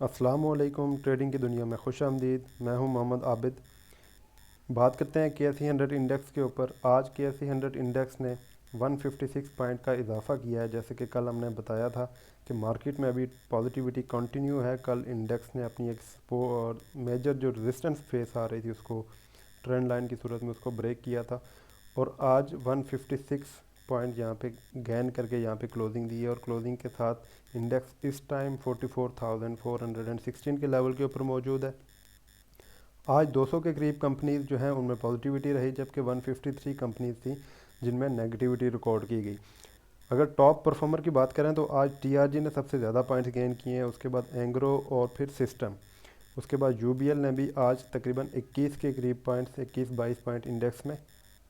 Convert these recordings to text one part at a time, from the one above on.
अस्सलामुअलैकुम। ट्रेडिंग की दुनिया में खुश आमदीद। मैं हूं मोहम्मद आबिद। बात करते हैं KSE 100 इंडेक्स के ऊपर। आज KSE 100 इंडेक्स ने 156 पॉइंट का इजाफा किया है। जैसे कि कल हमने बताया था कि मार्केट में अभी पॉजिटिविटी कंटिन्यू है। कल इंडेक्स ने अपनी एक मेजर जो रेजिस्टेंस फेस आ रही थी उसको ट्रेंड लाइन की सूरत में उसको ब्रेक किया था और आज 156 पॉइंट यहाँ पे गेन करके यहाँ पे क्लोजिंग दी है और क्लोजिंग के साथ इंडेक्स इस टाइम 44,416 के लेवल के ऊपर मौजूद है। आज 200 के करीब कंपनीज जो हैं उनमें पॉजिटिविटी रही, जबकि 153 कंपनीज थी जिनमें नेगेटिविटी रिकॉर्ड की गई। अगर टॉप परफॉर्मर की बात करें तो आज TRG ने सबसे ज़्यादा पॉइंट्स गेन किए हैं, उसके बाद एंग्रो और फिर सिस्टम, उसके बाद UBL ने भी आज तकरीबन 21 के करीब पॉइंट्स 21-22 पॉइंट इंडेक्स में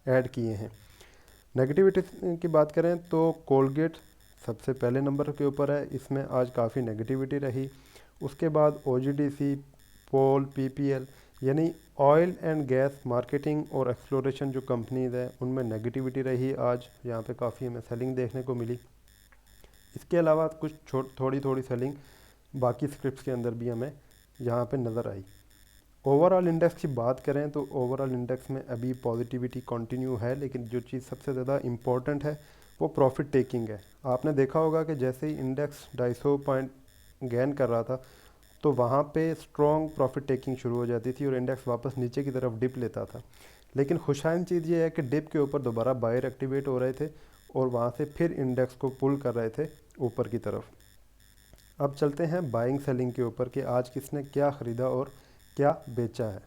ऐड किए हैं। नेगेटिविटी की बात करें तो कोलगेट सबसे पहले नंबर के ऊपर है, इसमें आज काफ़ी नेगेटिविटी रही। उसके बाद OGDC, पोल, PPL यानी ऑयल एंड गैस मार्केटिंग और एक्सप्लोरेशन जो कंपनीज़ हैं उनमें नेगेटिविटी रही। आज यहाँ पे काफ़ी हमें सेलिंग देखने को मिली। इसके अलावा कुछ थोड़ी थोड़ी सेलिंग बाकी स्क्रिप्ट्स के अंदर भी हमें यहाँ पे नज़र आई। ओवरऑल इंडेक्स की बात करें तो ओवरऑल इंडेक्स में अभी पॉजिटिविटी कंटिन्यू है, लेकिन जो चीज़ सबसे ज़्यादा इम्पॉर्टेंट है वो प्रॉफिट टेकिंग है। आपने देखा होगा कि जैसे ही इंडेक्स 250 पॉइंट गेन कर रहा था तो वहाँ पे स्ट्रॉन्ग प्रॉफिट टेकिंग शुरू हो जाती थी और इंडेक्स वापस नीचे की तरफ डिप लेता था। लेकिन खुशाइन चीज़ ये है कि डिप के ऊपर दोबारा बायर एक्टिवेट हो रहे थे और वहाँ से फिर इंडेक्स को पुल कर रहे थे ऊपर की तरफ। अब चलते हैं बाइंग सेलिंग के ऊपर कि आज किसने क्या ख़रीदा और क्या बेचा है।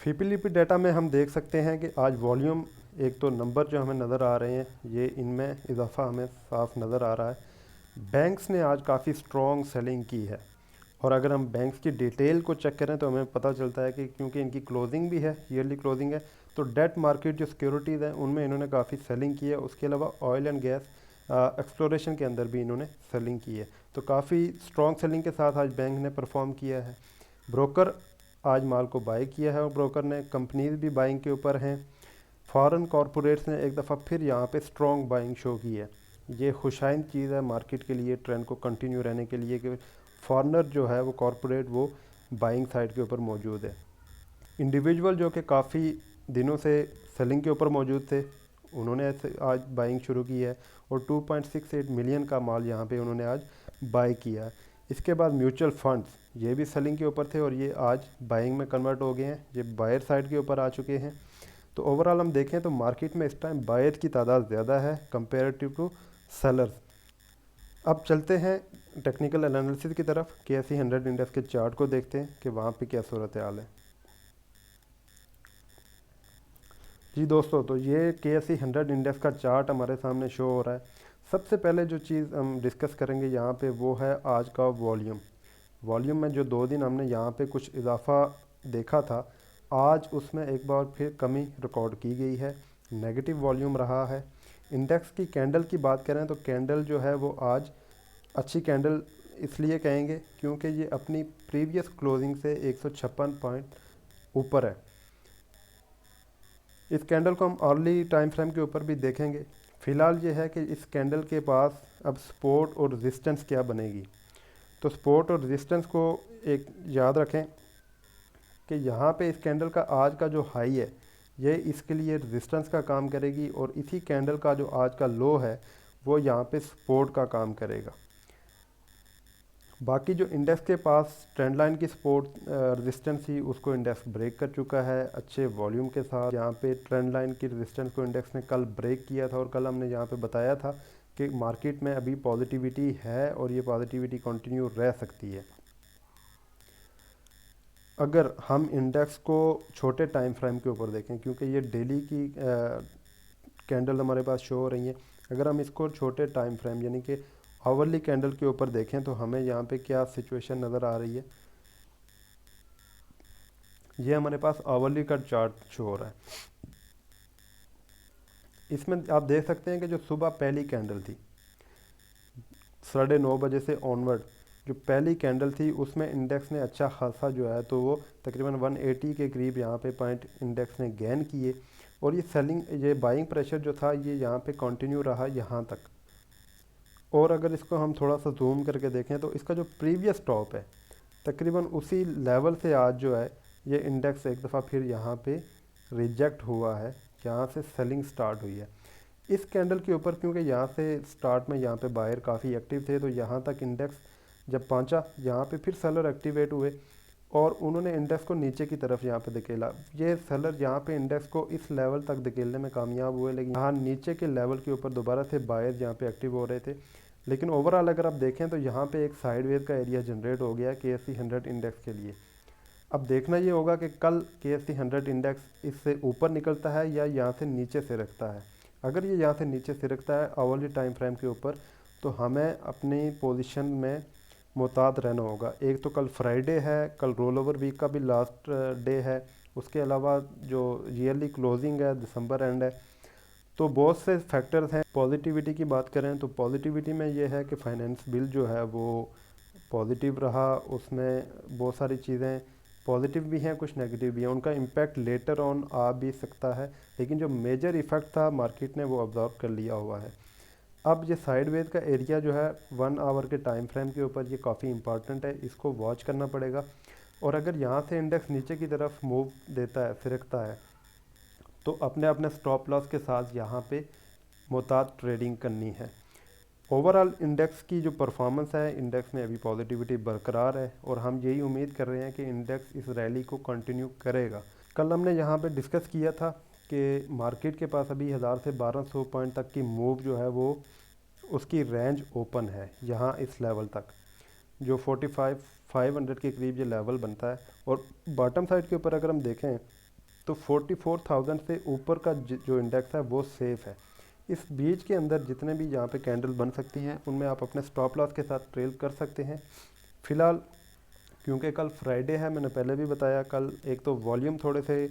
FIPLP डाटा में हम देख सकते हैं कि आज वॉल्यूम, एक तो नंबर जो हमें नज़र आ रहे हैं ये इनमें इजाफा हमें साफ नज़र आ रहा है। बैंक्स ने आज काफ़ी स्ट्रॉन्ग सेलिंग की है और अगर हम बैंक्स की डिटेल को चेक करें तो हमें पता चलता है कि क्योंकि इनकी क्लोजिंग भी है, ईयरली क्लोजिंग है, तो डेट मार्केट जो सिक्योरिटीज़ हैं उनमें इन्होंने काफ़ी सेलिंग की है। उसके अलावा ऑयल एंड गैस एक्सप्लोरेशन के अंदर भी इन्होंने सेलिंग की है। तो काफ़ी स्ट्रॉन्ग सेलिंग के साथ आज बैंक ने परफॉर्म किया है। ब्रोकर आज माल को बाई किया है और ब्रोकर ने कंपनीज भी बाइंग के ऊपर हैं। फॉरेन कॉरपोरेट्स ने एक दफ़ा फिर यहाँ पे स्ट्रॉन्ग बाइंग शो की है। ये खुशाइन चीज़ है मार्केट के लिए, ट्रेंड को कंटिन्यू रहने के लिए, कि फॉरनर जो है वो कॉरपोरेट वो बाइंग साइड के ऊपर मौजूद है। इंडिविजुअल जो कि काफ़ी दिनों से सेलिंग के ऊपर मौजूद थे उन्होंने आज बाइंग शुरू की है और 2.68 मिलियन का माल यहाँ पे उन्होंने आज बाई किया है। इसके बाद म्यूचुअल फंड्स ये भी सेलिंग के ऊपर थे और ये आज बाइंग में कन्वर्ट हो गए हैं, ये बायर साइड के ऊपर आ चुके हैं। तो ओवरऑल हम देखें तो मार्केट में इस टाइम बायर की तादाद ज़्यादा है कंपेरेटिव टू सेलर्स। अब चलते हैं टेक्निकल एनालिसिस की तरफ। KSE 100 इंडेक्स के चार्ट को देखते हैं कि वहाँ पे क्या सूरत हाल है। जी दोस्तों, तो ये KSE 100 इंडेक्स का चार्ट हमारे सामने शो हो रहा है। सबसे पहले जो चीज़ हम डिस्कस करेंगे यहाँ पे वो है आज का वॉल्यूम। वॉल्यूम में जो 2 दिन हमने यहाँ पे कुछ इजाफा देखा था, आज उसमें एक बार फिर कमी रिकॉर्ड की गई है, नेगेटिव वॉल्यूम रहा है। इंडेक्स की कैंडल की बात करें तो कैंडल जो है वो आज अच्छी कैंडल इसलिए कहेंगे क्योंकि ये अपनी प्रीवियस क्लोजिंग से 156 पॉइंट ऊपर है। इस कैंडल को हम अर्ली टाइम फ्रेम के ऊपर भी देखेंगे। फ़िलहाल ये है कि इस कैंडल के पास अब सपोर्ट और रेजिस्टेंस क्या बनेगी। तो सपोर्ट और रेजिस्टेंस को एक याद रखें कि यहाँ पे इस कैंडल का आज का जो हाई है ये इसके लिए रेजिस्टेंस का काम करेगी और इसी कैंडल का जो आज का लो है वो यहाँ पे सपोर्ट का काम करेगा। बाकी जो इंडेक्स के पास ट्रेंड लाइन की सपोर्ट रेजिस्टेंस थी उसको इंडेक्स ब्रेक कर चुका है अच्छे वॉल्यूम के साथ। यहाँ पे ट्रेंड लाइन की रेजिस्टेंस को इंडेक्स ने कल ब्रेक किया था और कल हमने यहाँ पे बताया था कि मार्केट में अभी पॉजिटिविटी है और ये पॉजिटिविटी कंटिन्यू रह सकती है। अगर हम इंडेक्स को छोटे टाइम फ्रेम के ऊपर देखें, क्योंकि ये डेली की कैंडल हमारे पास शो हो रही हैं, अगर हम इसको छोटे टाइम फ्रेम यानी कि आवरली कैंडल के ऊपर देखें तो हमें यहाँ पे क्या सिचुएशन नज़र आ रही है। ये हमारे पास आवरली का चार्ट शो हो रहा है। इसमें आप देख सकते हैं कि जो सुबह पहली कैंडल थी 9:30 बजे से ऑनवर्ड, जो पहली कैंडल थी उसमें इंडेक्स ने अच्छा खासा जो है तो वो तकरीबन 180 के करीब यहाँ पे पॉइंट इंडेक्स ने गेन किए और ये बाइंग प्रेशर जो था ये यहाँ पे कंटिन्यू रहा यहाँ तक। और अगर इसको हम थोड़ा सा जूम करके देखें तो इसका जो प्रीवियस टॉप है तकरीबन उसी लेवल से आज जो है ये इंडेक्स एक दफ़ा फिर यहाँ पे रिजेक्ट हुआ है, यहाँ से सेलिंग स्टार्ट हुई है इस कैंडल के ऊपर, क्योंकि यहाँ से स्टार्ट में यहाँ पे बायर काफ़ी एक्टिव थे, तो यहाँ तक इंडेक्स जब पहुँचा यहाँ पे फिर सेलर एक्टिवेट हुए और उन्होंने इंडेक्स को नीचे की तरफ यहाँ पे धकेला। ये सेलर यहाँ पे इंडेक्स को इस लेवल तक धकेलने में कामयाब हुए, लेकिन यहाँ नीचे के लेवल के ऊपर दोबारा से बायर यहाँ पे एक्टिव हो रहे थे। लेकिन ओवरऑल अगर आप देखें तो यहाँ पे एक साइडवेज का एरिया जनरेट हो गया KSE 100 इंडेक्स के लिए। अब देखना ये होगा कि कल KSE 100 इंडेक्स इससे ऊपर निकलता है या यहाँ से नीचे से रखता है। अगर ये यहाँ से नीचे से रखता है आवरली टाइम फ्रेम के ऊपर, तो हमें अपनी पोजीशन में मोहतात रहना होगा। एक तो कल फ्राइडे है, कल रोल ओवर वीक का भी लास्ट डे है, उसके अलावा जो ईयरली क्लोजिंग है दिसंबर एंड है, तो बहुत से फैक्टर्स हैं। पॉजिटिविटी की बात करें तो पॉजिटिविटी में ये है कि फाइनेंस बिल जो है वो पॉजिटिव रहा, उसमें बहुत सारी चीज़ें पॉजिटिव भी हैं, कुछ नेगेटिव भी हैं, उनका इम्पैक्ट लेटर ऑन आ भी सकता है, लेकिन जो मेजर इफ़ेक्ट था मार्केट ने वो ऑब्जर्व कर लिया हुआ है। अब ये साइडवेज का एरिया जो है 1 आवर के टाइम फ्रेम के ऊपर ये काफ़ी इंपॉर्टेंट है, इसको वॉच करना पड़ेगा। और अगर यहाँ से इंडेक्स नीचे की तरफ मूव देता है, फिरकता है, तो अपने अपने स्टॉप लॉस के साथ यहाँ पे मोहतात ट्रेडिंग करनी है। ओवरऑल इंडेक्स की जो परफॉर्मेंस है, इंडेक्स में अभी पॉजिटिविटी बरकरार है और हम यही उम्मीद कर रहे हैं कि इंडेक्स इस रैली को कंटिन्यू करेगा। कल हमने यहाँ पे डिस्कस किया था कि मार्केट के पास अभी 1000 से 1200 पॉइंट तक की मूव जो है वो उसकी रेंज ओपन है, यहाँ इस लेवल तक जो 45,500 के करीब ये लेवल बनता है। और बॉटम साइड के ऊपर अगर हम देखें तो 44,000 से ऊपर का जो इंडेक्स है वो सेफ़ है। इस बीच के अंदर जितने भी यहाँ पे कैंडल बन सकती हैं उनमें आप अपने स्टॉप लॉस के साथ ट्रेल कर सकते हैं। फ़िलहाल क्योंकि कल फ्राइडे है, मैंने पहले भी बताया, कल एक तो वॉल्यूम थोड़े से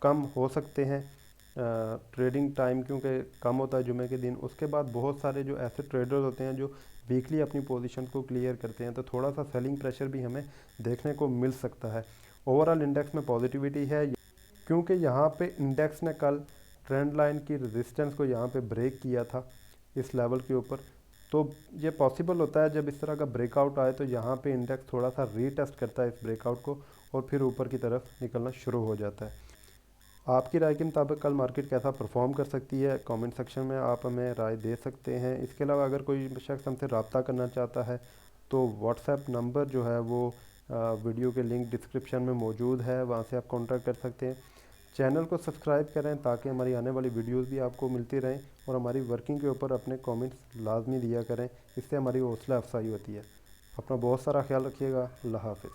कम हो सकते हैं, ट्रेडिंग टाइम क्योंकि कम होता है जुमे के दिन। उसके बाद बहुत सारे जो ऐसे ट्रेडर्स होते हैं जो वीकली अपनी पोजीशन को क्लियर करते हैं, तो थोड़ा सा सेलिंग प्रेशर भी हमें देखने को मिल सकता है। ओवरऑल इंडेक्स में पॉजिटिविटी है क्योंकि यहाँ पे इंडेक्स ने कल ट्रेंड लाइन की रेजिस्टेंस को यहाँ पे ब्रेक किया था इस लेवल के ऊपर। तो ये पॉसिबल होता है जब इस तरह का ब्रेकआउट आए तो यहाँ पे इंडेक्स थोड़ा सा रीटेस्ट करता है इस ब्रेकआउट को और फिर ऊपर की तरफ निकलना शुरू हो जाता है। आपकी राय के मुताबिक कल मार्केट कैसा परफॉर्म कर सकती है, कमेंट सेक्शन में आप हमें राय दे सकते हैं। इसके अलावा अगर कोई शख्स हमसे रब्ता करना चाहता है तो व्हाट्सएप नंबर जो है वो वीडियो के लिंक डिस्क्रिप्शन में मौजूद है, वहाँ से आप कॉन्टैक्ट कर सकते हैं। चैनल को सब्सक्राइब करें ताकि हमारी आने वाली वीडियोस भी आपको मिलती रहें और हमारी वर्किंग के ऊपर अपने कमेंट्स लाजमी दिया करें, इससे हमारी हौसला अफजाई होती है। अपना बहुत सारा ख्याल रखिएगा। अल्लाह हाफ़िज़।